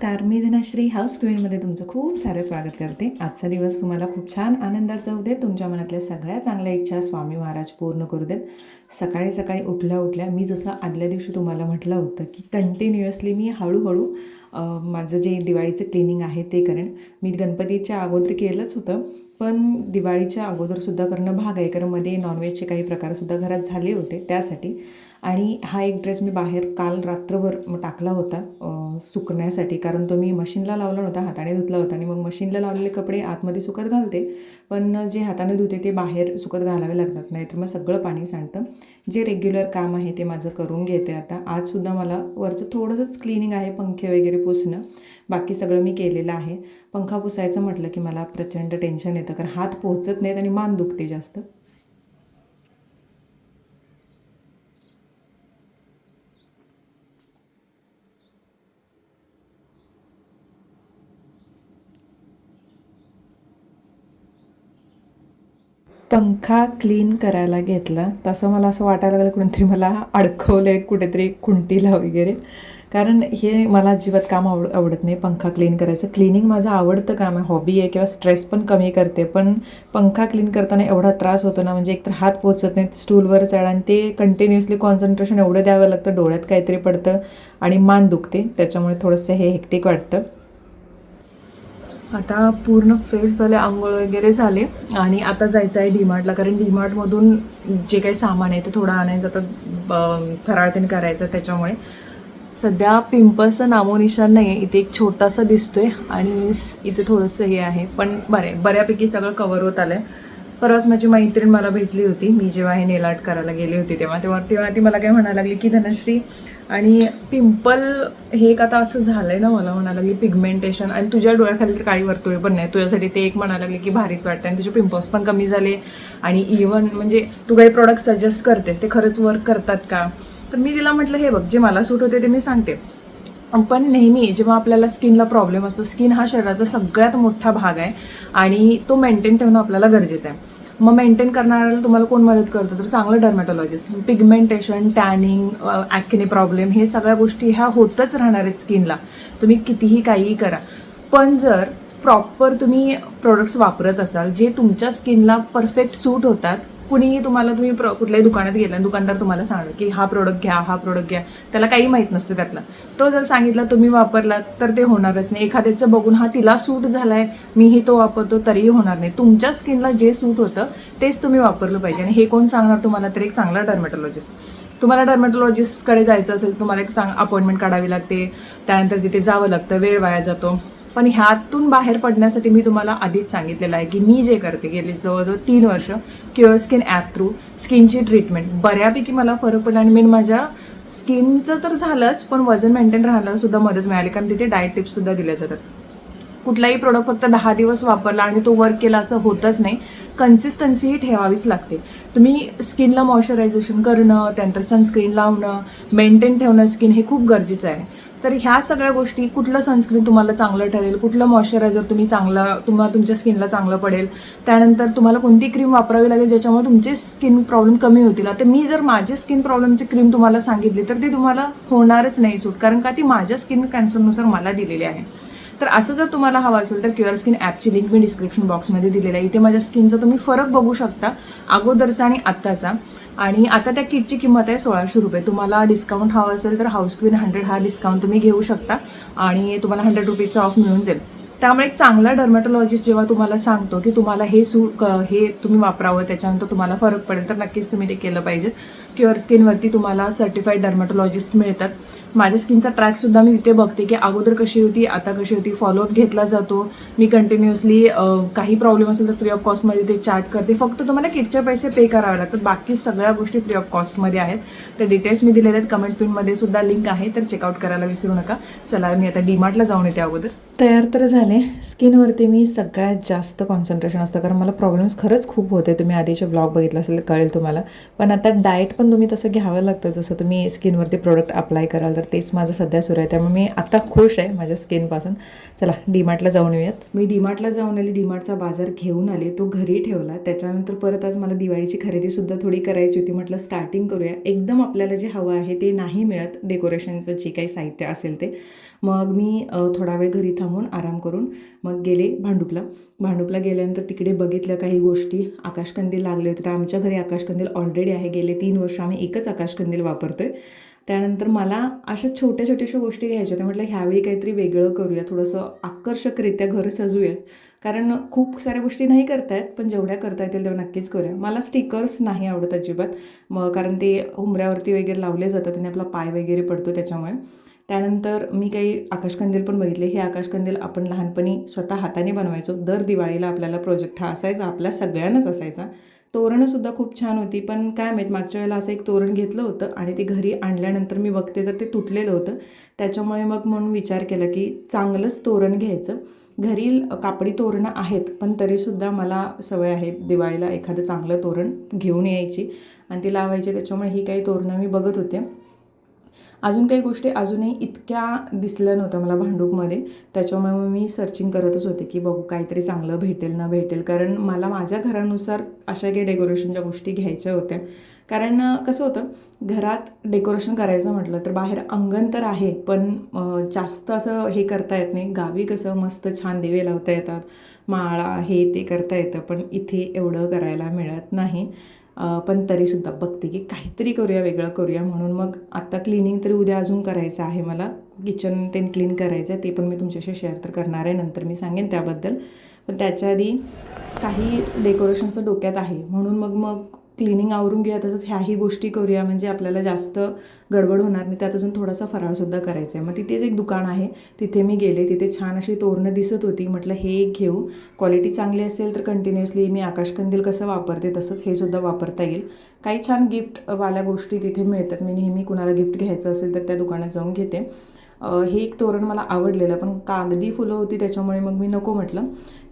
नमस्कार, मी धनश्री हाऊस क्वीनमध्ये तुमचं खूप सारं स्वागत करते. आजचा दिवस तुम्हाला खूप छान आनंदात जाऊ देत. तुमच्या मनातल्या सगळ्या चांगल्या इच्छा स्वामी महाराज पूर्ण करू देत. सकाळी सकाळी उठल्या मी जसं आदल्या दिवशी तुम्हाला म्हटलं होतं की कंटिन्युअसली मी हळूहळू माझं जे दिवाळीचं क्लिनिंग आहे ते करेन. मी गणपतीच्या अगोदर केलंच होतं, पण दिवाळीच्या अगोदरसुद्धा करणं भाग आहे, कारण मध्ये नॉनव्हेजचे काही प्रकारसुद्धा घरात झाले होते त्यासाठी. आणि हा एक ड्रेस मी बाहेर काल रात्रभर टाकला होता सुकण्यासाठी, कारण तो मी मशीनला लावला नव्हता, हाताने धुतला होता. आणि मग मशीनला लावलेले कपडे आतमध्ये सुकत घालते, पण जे हाताने धुते ते बाहेर सुकत घालावे लागतात, नाहीतर मग सगळं पाणी सांडतं. जे रेग्युलर काम आहे ते माझं करून घेते आता. आजसुद्धा मला वरचं थोडंसंच क्लिनिंग आहे, पंखे वगैरे पुसणं, बाकी सगळं मी केलेलं आहे. पंखा पुसायचं म्हटलं की मला प्रचंड टेन्शन येतं, कारण हात पोहोचत नाहीत आणि मान दुखते जास्त. पंखा क्लीन करायला घेतला तसं मला असं वाटायला लागलं कुणीतरी मला अडकवलं आहे कुठेतरी खुंटीला वगैरे, कारण हे मला अजिबात काम आवडत नाही पंखा क्लीन करायचं. क्लिनिंग माझं आवडतं काम आहे, हॉबी आहे, किंवा स्ट्रेस पण कमी करते. पण पंखा क्लीन करताना एवढा त्रास होतो ना, म्हणजे एकतर हात पोचत नाहीत स्टूलवर चढ, आणि ते कंटिन्युअसली कॉन्सन्ट्रेशन एवढं द्यावं लागतं, डोळ्यात काहीतरी पडतं आणि मान दुखते, त्याच्यामुळे थोडंसं हे हेक्टिक वाटतं. आता पूर्ण फ्रेश झाले, आंघोळ वगैरे झाले, आणि आता जायचं आहे डीमार्टला, कारण डीमार्टमधून जे काही सामान आहे ते थोडं आणायचं, आता फराळतेन करायचं, त्याच्यामुळे सध्या पिंपल्सचं नामोनिशान नाही आहे. इथे एक छोटासा दिसतोय आणि इथे थोडंसं हे आहे, पण बऱ्यापैकी सगळं कवर होत आलं आहे. परवाच माझी मैत्रीण मला भेटली होती, मी जेव्हा हे नेल आर्ट करायला गेले होते तेव्हा ती मला काय म्हणायला लागली की धनश्री, आणि पिंपल हे एक आता असं झालंय ना, मला म्हणायला लागली पिगमेंटेशन, आणि तुझ्या डोळ्याखाली तर काळी वर्तुळे पण नाही, तुझ्यासाठी ते एक म्हणायला लागले की भारीच वाटतं, आणि तुझे पिंपल्स पण कमी झाले, आणि इव्हन म्हणजे तू काही प्रोडक्ट सजेस्ट करतेस ते खरंच वर्क करतात का. तर मी तिला म्हटलं, हे बघ, जे मला सूट होते ते मी सांगते, पण नेहमी जेव्हा आपल्याला स्किनला प्रॉब्लेम असतो, स्किन हा शरीराचा सगळ्यात मोठा भाग आहे आणि तो मेंटेन ठेवणं आपल्याला गरजेचं आहे. मग मेंटेन करणाऱ्याला तुम्हाला कोण मदत करतं, तर चांगलं डर्मॅटॉलॉजिस्ट. पिगमेंटेशन, टॅनिंग, ॲक्ने प्रॉब्लेम, हे सगळ्या गोष्टी ह्या होतच राहणार आहेत स्किनला, तुम्ही कितीही काहीही करा. पण जर प्रॉपर तुम्ही प्रोडक्ट्स वापरत असाल जे तुमच्या स्किनला परफेक्ट सूट होतात, कुणीही तुम्हाला, तुम्ही कुठल्याही दुकानात गेला, दुकानदार तुम्हाला सांगणार की हा प्रोडक्ट घ्या, हा प्रोडक्ट घ्या, त्याला काही माहीत नसतं त्यातलं, तो जर सांगितला तुम्ही वापरला तर ते होणारच नाही. एखाद्याचं बघून हा तिला सूट झालाय, मीही तो वापरतो, तरीही होणार नाही. तुमच्या स्किनला जे सूट होतं तेच तुम्ही वापरलं पाहिजे. आणि हे कोण सांगणार तुम्हाला, तर एक चांगला डर्मॅटॉलॉजिस्ट. तुम्हाला डर्मॅटॉलॉजिस्टकडे जायचं असेल, तुम्हाला एक अपॉइंटमेंट काढावी लागते, त्यानंतर तिथे जावं लागतं, वेळ वाया जातो. पण ह्यातून बाहेर पडण्यासाठी मी तुम्हाला आधीच सांगितलेलं आहे की मी जे करते गेली जवळजवळ 3 वर्ष क्युअर स्किन ॲप थ्रू स्किनची ट्रीटमेंट, बऱ्यापैकी मला फरक पडला, आणि माझ्या स्किनचं तर झालंच, पण वजन मेंटेन राहायला सुद्धा मदत मिळाली, कारण तिथे डाएट टिप्ससुद्धा दिल्या जातात. कुठलाही प्रोडक्ट फक्त 10 दिवस वापरला आणि तो वर्क केला असं होतच नाही, कन्सिस्टन्सी ही ठेवावीच लागते. तुम्ही स्किनला मॉइश्चरायझेशन करणं, त्यानंतर सनस्क्रीन लावणं, मेंटेन ठेवणं स्किन, हे खूप गरजेचं आहे. तर ह्या सगळ्या गोष्टी, कुठलं सनस्क्रीन तुम्हाला चांगलं ठरेल, कुठलं मॉइश्चरायझर तुम्हाला तुमच्या स्किनला चांगलं पडेल, त्यानंतर तुम्हाला कोणती क्रीम वापरावी लागेल ज्याच्यामुळे तुमचे स्किन प्रॉब्लेम कमी होतील. आता मी जर माझे स्किन प्रॉब्लेमची क्रीम तुम्हाला सांगितली तर ती तुम्हाला होणारच नाही सूट, कारण का ती माझ्या स्किन कॅन्सरनुसार मला दिलेली आहे. तर असं जर तुम्हाला हवं असेल तर क्युअर स्किन ॲपची लिंक मी डिस्क्रिप्शन बॉक्समध्ये दिलेलं आहे. इथे माझ्या स्किनचा तुम्ही फरक बघू शकता, अगोदरचा आणि आत्ताचा. आणि आता त्या किटची किंमत आहे 1600 रुपये. तुम्हाला डिस्काउंट हवं असेल तर हाऊस क्वीन 100 हा डिस्काउंट तुम्ही घेऊ शकता, आणि तुम्हाला 100 रुपीजचा ऑफ मिळून जाईल. त्यामुळे एक चांगला डर्मॅटॉलॉजिस्ट जेव्हा तुम्हाला सांगतो की तुम्हाला हे हे तुम्ही वापरावं, त्याच्यानंतर तुम्हाला फरक पडेल, तर नक्कीच तुम्ही ते केलं पाहिजे. क्युअर स्किनवरती तुम्हाला सर्टिफाईड डर्मॅटॉलॉजिस्ट मिळतात. माझ्या स्किनचा ट्रॅकसुद्धा मी इथे बघते की अगोदर कशी होती, आता कशी होती, फॉलोअप घेतला जातो. मी कंटिन्युअसली काही प्रॉब्लेम असेल तर फ्री ऑफ कॉस्टमध्ये ते चार्ट करते. फक्त तुम्हाला किटचे पैसे पे करावे लागतात, बाकी सगळ्या गोष्टी फ्री ऑफ कॉस्टमध्ये आहेत. तर डिटेल्स मी दिलेले आहेत, कमेंट पिनमध्ये सुद्धा लिंक आहे, तर चेकआउट करायला विसरू नका. चला, मी आता डीमार्टला जाऊन येते. अगोदर तयार तर झाले झाले, स्किनवरती मी सगळ्यात जास्त कॉन्सन्ट्रेशन असतं, कारण मला प्रॉब्लेम्स खरंच खूप होते. तुम्ही आधीचे ब्लॉग बघितला असेल कळेल तुम्हाला. पण आता डाएट पण तुम्ही तसं घ्यावं लागतं, जसं तुम्ही स्किनवरती प्रोडक्ट अप्लाय कराल, तर तेच माझं सध्या सुरू आहे. त्यामुळे मी आता खुश आहे माझ्या स्किनपासून. चला डीमार्टला जाऊन येऊयात. मी डीमार्टला जाऊन आली, डीमार्टचा बाजार घेऊन आले, तो घरी ठेवला. त्याच्यानंतर परत आज मला दिवाळीची खरेदीसुद्धा थोडी करायची होती. म्हटलं स्टार्टिंग करूया. एकदम आपल्याला जे हवं आहे ते नाही मिळत, डेकोरेशनचं जे काही साहित्य असेल ते. मग मी थोडा वेळ घरी थांबून आराम करून मग गेले भांडूपला गेल्यानंतर तिकडे बघितल्या काही गोष्टी. आकाशकंदील लागले होते, तर आमच्या घरी आकाशकंदील ऑलरेडी आहे. गेले 3 वर्ष आम्ही एकच आकाशकंदील वापरतो आहे. त्यानंतर मला अशा छोट्या गोष्टी घ्यायच्या होत्या. म्हटलं ह्यावेळी काहीतरी वेगळं करूया, थोडंसं आकर्षकरित्या घर सजूयात. कारण खूप साऱ्या गोष्टी नाही करता येत, पण जेवढ्या करता येतील तेव्हा नक्कीच करूया. मला स्टिकर्स नाही आवडत अजिबात, मग कारण ते उंबऱ्यावरती वगैरे लावले जातात आणि आपला पाय वगैरे पडतो त्याच्यामुळे. त्यानंतर मी काही आकाशकंदील पण बघितले. हे आकाशकंदील आपण लहानपणी स्वतः हाताने बनवायचो. दर दिवाळीला आपल्याला प्रोजेक्ट हा असायचा, आपल्या सगळ्यांनाच असायचा. तोरणंसुद्धा खूप छान होती, पण काय माहीत मागच्या वेळेला असं एक तोरण घेतलं होतं आणि ते घरी आणल्यानंतर मी बघते तर ते तुटलेलं होतं. त्याच्यामुळे मग म्हणून विचार केला की चांगलंच तोरण घ्यायचं. घरी कापडी तोरणं आहेत, पण तरीसुद्धा मला सवय आहे दिवाळीला एखादं चांगलं तोरण घेऊन यायची आणि ती लावायची. त्याच्यामुळे ही काही तोरणं मी बघत होते. अजून काही गोष्टी अजूनही इतक्या दिसल्या नव्हत्या मला भांडूपमध्ये. त्याच्यामुळे मग मी सर्चिंग करतच होते की बघू काहीतरी चांगलं भेटेल ना भेटेल, कारण मला माझ्या घरानुसार अशा काही डेकोरेशनच्या गोष्टी घ्यायच्या होत्या. कारण कसं होतं, घरात डेकोरेशन करायचं म्हटलं तर बाहेर अंगण तर आहे, पण जास्त असं हे करता येत नाही. गावी कसं मस्त छान दिवे लावता येतात, माळा हे ते करता येतं, पण इथे एवढं करायला मिळत नाही. पण तरीसुद्धा बघते की काहीतरी करूया, वेगळं करूया. म्हणून मग आत्ता क्लिनिंग तरी उद्या अजून करायचं आहे मला. किचन ते क्लीन करायचं आहे, ते पण मी तुमच्याशी शेअर तर करणार आहे, नंतर मी सांगेन त्याबद्दल. पण त्याच्या आधी काही डेकोरेशनचं डोक्यात आहे, म्हणून मग क्लिनिंग आवरून घेऊया. तसंच ह्याही गोष्टी करूया, म्हणजे आपल्याला जास्त गडबड होणार नाही. त्यात अजून थोडासा फराळसुद्धा करायचा आहे. मग तिथेच एक दुकान आहे, तिथे मी गेले. तिथे छान अशी तोरणं दिसत होती. म्हटलं हे एक घेऊ, क्वालिटी चांगली असेल तर कंटिन्युअसली मी आकाशकंदील कसं वापरते तसंच हे सुद्धा वापरता येईल. काही छान गिफ्टवाल्या गोष्टी तिथे मिळतात. मी नेहमी कुणाला गिफ्ट घ्यायचं असेल तर त्या दुकानात जाऊन घेते. हे एक तोरण मला आवडलेलं, पण कागदी फुलं होती त्याच्यामुळे मग मी नको म्हटलं.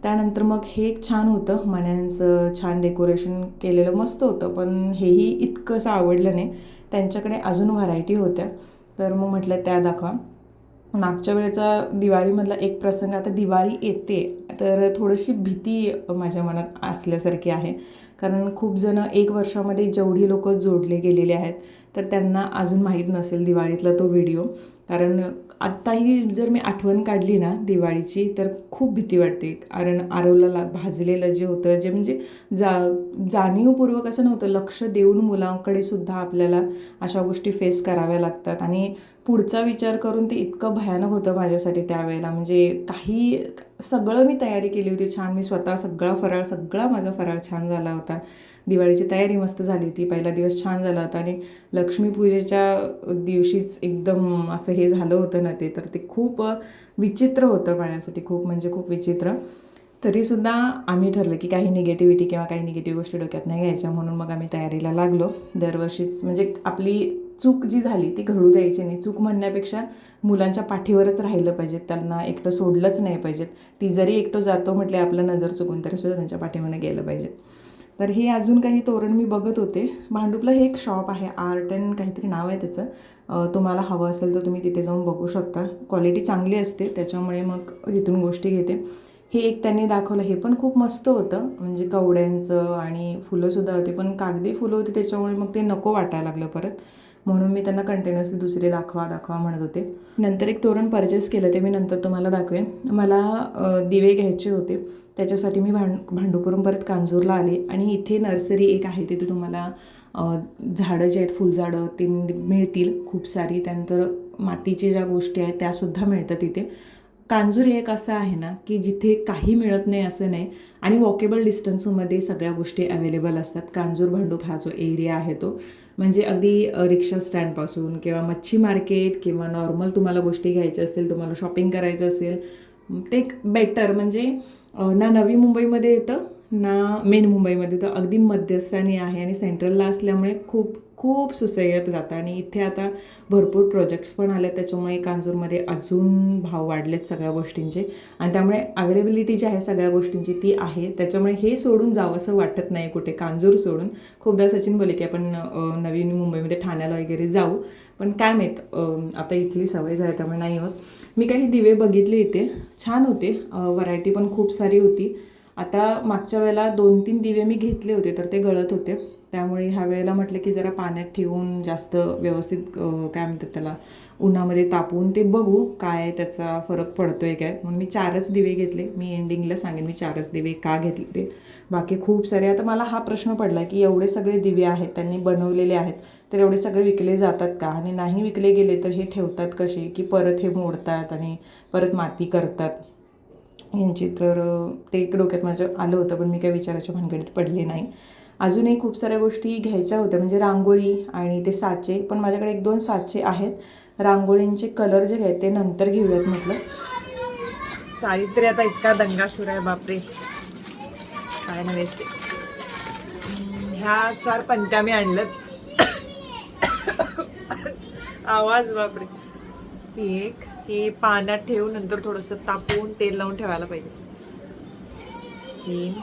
त्यानंतर मग हे एक छान होतं, मण्यांचं छान डेकोरेशन केलेलं मस्त होतं, पण हेही इतकंसं आवडलं नाही. त्यांच्याकडे अजून व्हरायटी होत्या, तर मग म्हटलं त्या दाखवा. मागच्या वेळेचा दिवाळीमधला एक प्रसंग, आता दिवाळी येते तर थोडीशी भीती माझ्या मनात असल्यासारखी आहे. कारण खूप जण 1 वर्षामध्ये जेवढी लोक जोडले गेलेले आहेत, तर त्यांना अजून माहीत नसेल दिवाळीतला तो व्हिडिओ. कारण आत्ताही जर मी आठवण काढली ना दिवाळीची तर खूप भीती वाटते. कारण आरवला भाजलेलं जे होतं, जे म्हणजे जाणीवपूर्वक असं नव्हतं, लक्ष देऊन मुलांकडे सुद्धा आपल्याला अशा गोष्टी फेस कराव्या लागतात. आणि पुढचा विचार करून ते इतकं भयानक होतं माझ्यासाठी त्यावेळेला. म्हणजे सगळं मी तयारी केली होती छान. मी स्वतः सगळा माझा फराळ छान झाला होता. दिवाळीची तयारी मस्त झाली होती. पहिला दिवस छान झाला होता आणि लक्ष्मीपूजेच्या दिवशीच एकदम असं हे झालं होतं ना ते, तर ते खूप विचित्र होतं माझ्यासाठी, खूप म्हणजे खूप विचित्र. तरीसुद्धा आम्ही ठरलं की काही निगेटिव्हिटी किंवा काही निगेटिव्ह गोष्टी डोक्यात नाही घ्यायच्या, म्हणून मग आम्ही तयारीला लागलो. दरवर्षीच म्हणजे आपली चूक जी झाली ती घडू द्यायची नाही. चूक म्हणण्यापेक्षा मुलांच्या पाठीवरच राहिलं पाहिजे, त्यांना एकटं सोडलंच नाही पाहिजेत. ती जरी एकटं जातो म्हटले आपलं नजर चुकून, तरीसुद्धा त्यांच्या पाठीमागे गेलं पाहिजे. तर हे अजून काही तोरण मी बघत होते. भांडूपला हे एक शॉप आहे, आर्ट अँड काहीतरी नाव आहे त्याचं. तुम्हाला हवं असेल तर तुम्ही तिथे जाऊन बघू शकता. क्वालिटी चांगली असते, त्याच्यामुळे मग इथून गोष्टी घेते. हे एक त्यांनी दाखवलं, हे पण खूप मस्त होतं, म्हणजे कवड्यांचं आणि फुलंसुद्धा होती, पण कागदी फुलं होती त्याच्यामुळे मग ते नको वाटायला लागलं परत. म्हणून मी त्यांना कंटिन्युअसली दुसरे दाखवा म्हणत होते. नंतर एक तोरण परचेस केलं, ते मी नंतर तुम्हाला दाखवेन. मला दिवे घ्यायचे होते, त्याच्यासाठी मी भांडूपवरून परत कांजूरला आले. आणि इथे नर्सरी एक आहे, तिथे तुम्हाला झाडं जे आहेत फुलझाडं ते मिळतील खूप सारी. त्यानंतर मातीची ज्या गोष्टी आहेत त्यासुद्धा मिळतात इथे. कांजूर एक असं आहे ना की जिथे काही मिळत नाही असं नाही, आणि वॉकेबल डिस्टन्समध्ये सगळ्या गोष्टी अवेलेबल असतात. कांजूर भांडूप हा जो एरिया आहे तो म्हणजे अगदी रिक्षा स्टँडपासून किंवा मच्छी मार्केट किंवा नॉर्मल तुम्हाला गोष्टी घ्यायच्या असतील, तुम्हाला शॉपिंग करायचं असेल, ते एक बेटर म्हणजे ना नवी मुंबईमध्ये येतं ना मेन मुंबईमध्ये तर अगदी मध्यस्थानी आहे आणि सेंट्रलला असल्यामुळे खूप खूप सुसह्यत जातं. आणि इथे आता भरपूर प्रोजेक्ट्स पण आले, त्याच्यामुळे कांजूरमध्ये अजून भाव वाढलेत सगळ्या गोष्टींचे. आणि त्यामुळे अवेलेबिलिटी जी आहे सगळ्या गोष्टींची ती आहे, त्याच्यामुळे हे सोडून जावं असं वाटत नाही कुठे, कांजूर सोडून. खूपदा सचिन बोले की आपण नवीन मुंबईमध्ये ठाण्याला वगैरे जाऊ, पण काय माहीत आता इथली सवय झाली त्यामुळे नाही होत. मी काही दिवे बघितले इथे, छान होते, व्हरायटी पण खूप सारी होती. आता मागच्या वेळेला 2-3 दिवे मी घेतले होते तर ते गळत होते, त्यामुळे ह्या वेळेला म्हटलं की जरा पाण्यात ठेवून जास्त व्यवस्थित काय म्हणतात त्याला, उन्हामध्ये तापवून ते बघू काय त्याचा फरक पडतो आहे काय. म्हणून मी 4च दिवे घेतले. मी एंडिंगला सांगेन मी 4च दिवे का घेतले ते. बाकी खूप सारे. आता मला हा प्रश्न पडला की एवढे सगळे दिवे आहेत, त्यांनी बनवलेले आहेत, तर एवढे सगळे विकले जातात का, आणि नाही विकले गेले तर हे ठेवतात कसे, की परत हे मोडतात आणि परत माती करतात यांची. तर ते एक डोक्यात माझ्या आलं होतं, पण मी काही विचाराच्या भानगडीत पडले नाही. अजूनही खूप साऱ्या गोष्टी घ्यायच्या होत्या, म्हणजे रांगोळी आणि ते साचे, पण माझ्याकडे 1-2 साचे आहेत. रांगोळींचे कलर जे आहेत ते नंतर घेऊयात म्हटलं. सावित्री आता इतका दंगा सुरू आहे, बापरे काय नव्हेच ते. ह्या 4 पंत्या मी आणलं. आवाज बापरे. एक हे पाण्यात ठेवून नंतर थोडंसं तापवून तेल लावून ठेवायला पाहिजे. सेम.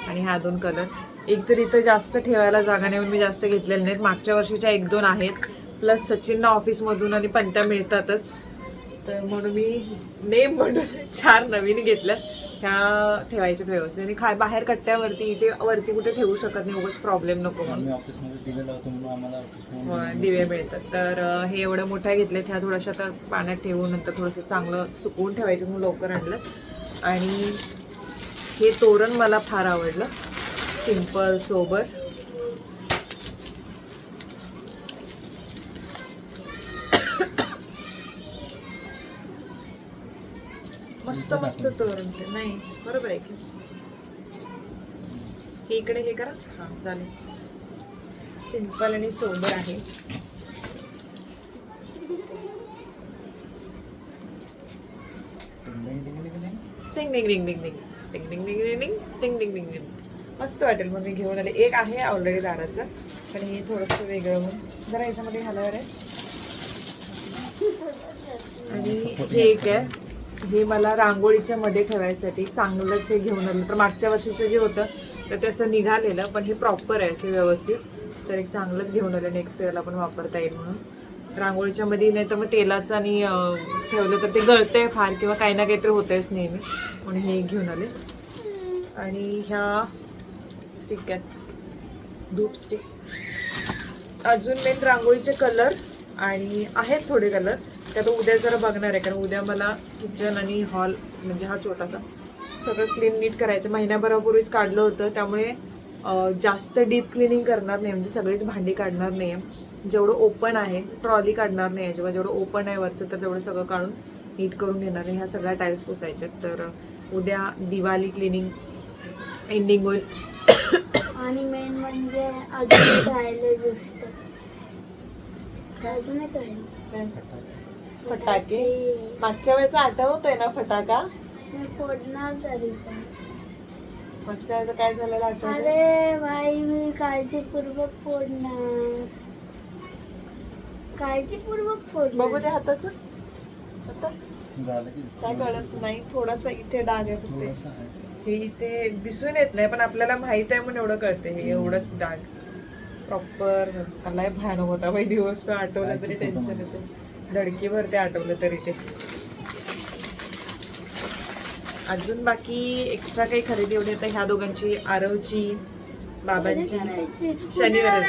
आणि ह्या 2 कलर. एक तर इथं जास्त ठेवायला जागा नाही म्हणून मी जास्त घेतलेले नाहीत. मागच्या वर्षीच्या 1-2 आहेत, प्लस सचिनना ऑफिसमधून आणि पंत्या मिळतातच, तर म्हणून मी नेम म्हणून 4 नवीन घेतल्या. ह्या ठेवायच्यात व्यवस्थित. आणि बाहेर कट्ट्यावरती, इथे वरती कुठे ठेवू शकत नाही, उगाच प्रॉब्लेम नको म्हणून. ऑफिसमध्ये दिवे लावतो म्हणून आम्हाला दिवे मिळतात. तर हे एवढ्या मोठ्या घेतल्यात. ह्या थोड्याशा आता पाण्यात ठेवून नंतर थोडंसं चांगलं सुकवून ठेवायचं म्हणून लवकर आणलं. आणि हे तोरण मला फार आवडलं, सिंपल सोबर. मस्त मस्त तोरण ते. नाही बरोबर आहे की हे इकडे हे करा. हां चालेल. सिंपल आणि सोबर आहे. टिंग डिंग डिंग डिंग डिंग टिंग डिंग डिंग डिंग टिंग डिंग डिंग डिंग. मस्त वाटेल मग मी घेऊन आले. एक आहे ऑलरेडी दाराचं, पण हे थोडंसं वेगळं म्हणून जरा याच्यामध्ये घालावर आहे. आणि हे एक आहे, हे मला रांगोळीच्या मध्ये ठेवायसाठी चांगलंच हे घेऊन आलं. तर मागच्या वर्षीचं जे होतं तर ते असं निघालेलं, पण हे प्रॉपर आहे असं व्यवस्थित. तर एक चांगलंच घेऊन आलं, नेक्स्ट इयरला पण वापरता येईल म्हणून. रांगोळीच्या मध्ये नाही तर मग तेलाचं आणि ठेवलं तर ते गळतंय फार किंवा काही ना काहीतरी होतंयच नेहमी, म्हणून हे घेऊन आले. आणि ह्या स्टिक आहेत, धूप स्टिक. अजून मेन रांगोळीचे कलर आणि आहेत थोडे कलर, ते आता उद्या जरा बघणार आहे, कारण उद्या मला किचन आणि हॉल म्हणजे हा छोटासा सगळं क्लीन नीट करायचं. महिन्याभरापूर्वीच काढलं होतं, त्यामुळे जास्त डीप क्लिनिंग करणार नाही, म्हणजे सगळीच भांडी काढणार नाही आहे. जेवढं ओपन आहे, ट्रॉली काढणार नाही आहे, जेव्हा जेवढं ओपन आहे वरचं तर तेवढं सगळं काढून नीट करून घेणार आहे. ह्या सगळ्या टाईल्स पुसायच्यात. तर उद्या दिवाळी क्लिनिंग एंडिंग होईल. आणि मेन म्हणजे अजून राहिले गोष्ट अजून एक राहील, फटाके. मागच्या वेळेचा आठवतोय ना फटाका? मी फोडणार तरी पण. मागच्या वेळेचं काय झालेलं आठवत? अरे भाई मी काळजीपूर्वक फोडणार, काळजीपूर्वक फोडणार. बघू दे हाताचं. आता झालं की काय कळत नाही, थोडासा इथे डाग आहे फक्त. थोडंसं आहे. हे इथे दिसून येत नाही, पण आपल्याला माहित आहे म्हणून एवढं कळते. हे एवढंच डाग प्रॉपर. काय भयानक होता बाई दिवस, तो आठवला तरी टेन्शन येते. धडकीवर ते आठवलं तरी ते. अजून बाकी एक्स्ट्रा काही खरेदी एवढी आता ह्या दोघांची, आरवची, बाबांची. शनिवार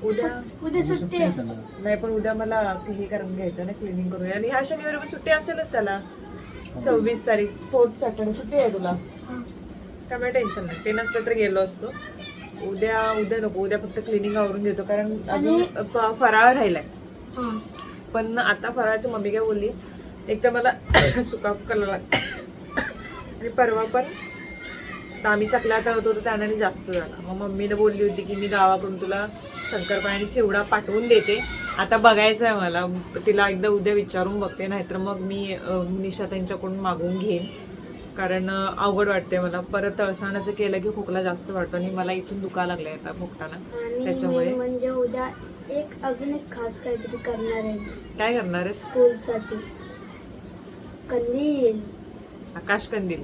उद्या उद्या सुट्टी आहे. नाही, पण उद्या मला हे करून घ्यायचं ना, क्लिनिंग करून. आणि ह्या शनिवारी पण सुट्टी असेलच त्याला. 26 तारीख 4th सॅटर्डे सुट्टी आहे तुला, त्यामुळे टेन्शन नाही. ते नसतं तर गेलो असतो. उद्या नको, उद्या फक्त क्लिनिंग आवरून घेतो, कारण अजून फराळ राहिलाय. पण आता फराळाचं मम्मी काय बोलली, एक तर मला सुका कलर आणि परवा पण आम्ही चकल्या तळत होतो त्याने जास्त झाला. मग मम्मीने बोलली होती की मी गावाकडून तुला शंकरपाळी आणि चिवडा पाठवून देते. आता बघायचं आहे मला, तिला एकदा उद्या विचारून बघते, नाहीतर मग मी निशा त्यांच्याकडून मागवून घेईन. कारण अवघड वाटते मला. परत तळसाणाचं केलं की खोकला जास्त वाटतो आणि मला इथून दुखा लागलाय आता खोकताना. आणि त्याच्यामुळे main म्हणजे उद्या अजून एक खास काहीतरी करणार आहे मी काय करणार आहेस? स्कूलसाठी. कंदील आकाश कंदील.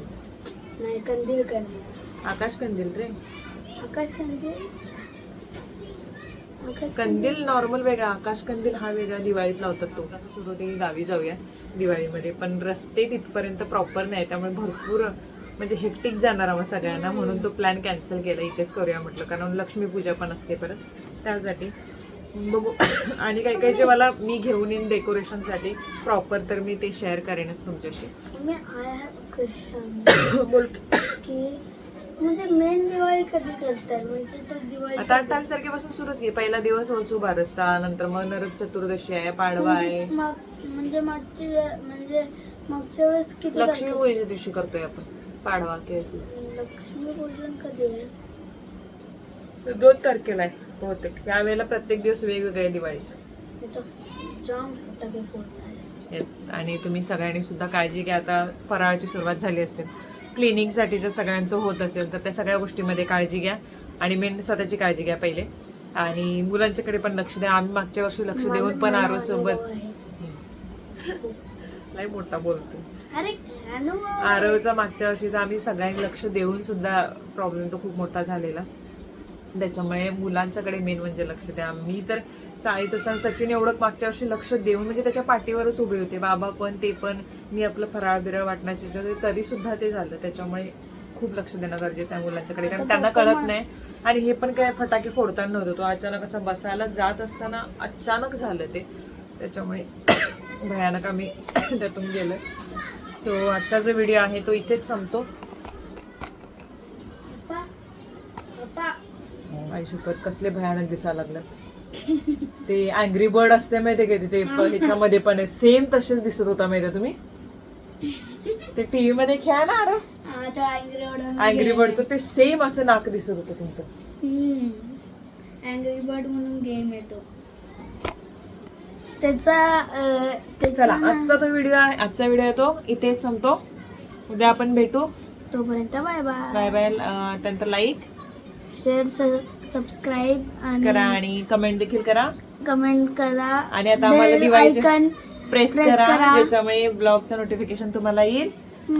नाही, कंदील करणार. आकाश कंदील रे. आकाश कंदील. आकाश कंदील नॉर्मल वेगळा, आकाश कंदील हा वेगळा दिवाळीत लावतात. तो असं सुरू होते की गावी जाऊया दिवाळीमध्ये, पण रस्ते तिथपर्यंत प्रॉपर नाही, त्यामुळे भरपूर म्हणजे हेक्टिक जाणार आम्हा सगळ्यांना. म्हणून तो प्लॅन कॅन्सल केला, इथेच करूया म्हटलं, कारण लक्ष्मीपूजा पण असते परत त्यासाठी. बघू. आणि काही काही जे मला मी घेऊन येईन डेकोरेशनसाठी प्रॉपर, तर मी ते शेअर करेनच तुमच्याशी. मी आय हॅव क्वेश्चन बोलतो. की म्हणजे मेन दिवाळी कधी करतात? म्हणजे तो दिवाळी आता 28 तारखेपासून सुरूच आहे. पहिला दिवस वसुबारसचा, नंतर मग नरक चतुर्दशी आहे, पाडवा आहे. म्हणजे मागच्या वेळेस किती तारखेला? लक्ष्मीपूजेच्या दिवशी करतोय आपण पाडवा किंवा लक्ष्मीपूजन कधी आहे? 2 तारखेला आहे बहुतेक. यावेळेला प्रत्येक दिवस वेगवेगळे दिवाळीचे. मी तर जाम फटाके फोडणार आहे. येस. आणि तुम्ही सगळ्यांनी सुद्धा काळजी घ्या. आता फराळाची सुरुवात झाली असेल, क्लिनिंगसाठी जर सगळ्यांचं होत असेल तर त्या सगळ्या गोष्टीमध्ये काळजी घ्या. आणि मेन स्वतःची काळजी घ्या पहिले, आणि मुलांच्याकडे पण लक्ष द्या. आम्ही मागच्या वर्षी लक्ष देऊन पण आरो सोबत लय मोठा बोलतो. अरे आरवचा मागच्या वर्षीचा आम्ही सगळ्यांनी लक्ष देऊन सुद्धा प्रॉब्लेम तो खूप मोठा झालेला. त्याच्यामुळे मुलांच्याकडे मेन म्हणजे लक्ष द्या. मी तर चाळीत असताना सचिन एवढंच मागच्या वर्षी लक्ष देऊन म्हणजे त्याच्या पाठीवरच उभे होते, बाबा पण ते पण, मी आपलं फराळ बिराळ वाटण्याचे, तरी सुद्धा ते झालं. त्याच्यामुळे खूप लक्ष देणं गरजेचं आहे मुलांच्याकडे, कारण त्यांना कळत नाही. आणि हे पण काय फटाके फोडताना नव्हतं, तो अचानक असं बसायला जात असताना अचानक झालं ते, त्याच्यामुळे भयानक आम्ही त्यातून गेलोय. सो आजचा जो व्हिडिओ आहे तो इथेच संपतो. आयुष्यपत कसले भयानक दिसायला लागल्यात. ते अँग्री बर्ड असते माहितीये का, ते ह्याच्यामध्ये पण आहे सेम तसेच दिसत होता माहितीये तुम्ही. ते टीव्ही मध्ये खेळा ना अँग्री बर्डचं, ते सेम असं नाक दिसत होतं तुमचं. अँग्री बर्ड म्हणून गेम येतो त्याचा. चला आजचा तो व्हिडिओ आहे, आजचा व्हिडिओ येतो इथेच संपतो. उद्या आपण भेटू. तोपर्यंत बाय बाय. Bye bye. त्यानंतर लाईक शेअर सबस्क्राईब करा आणि कमेंट देखील करा. कमेंट करा. आणि आता आम्हाला दिवाळीचे आयकॉन प्रेस करा, ज्याच्यामुळे ब्लॉगचं नोटिफिकेशन तुम्हाला येईल.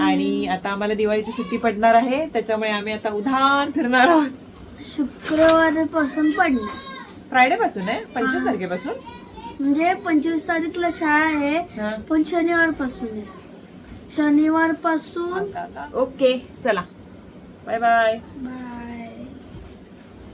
आणि आता आम्हाला दिवाळीची सुट्टी पडणार आहे, त्याच्यामुळे आम्ही आता उधाण फिरणार आहोत. शुक्रवारपासून पडणार. फ्रायडे पासून आहे, 25 तारखेपासून. म्हणजे 25 तारीखला शाळा आहे, पण शनिवार पासून आहे. शनिवार पासून. ओके चला बाय बाय. बाय.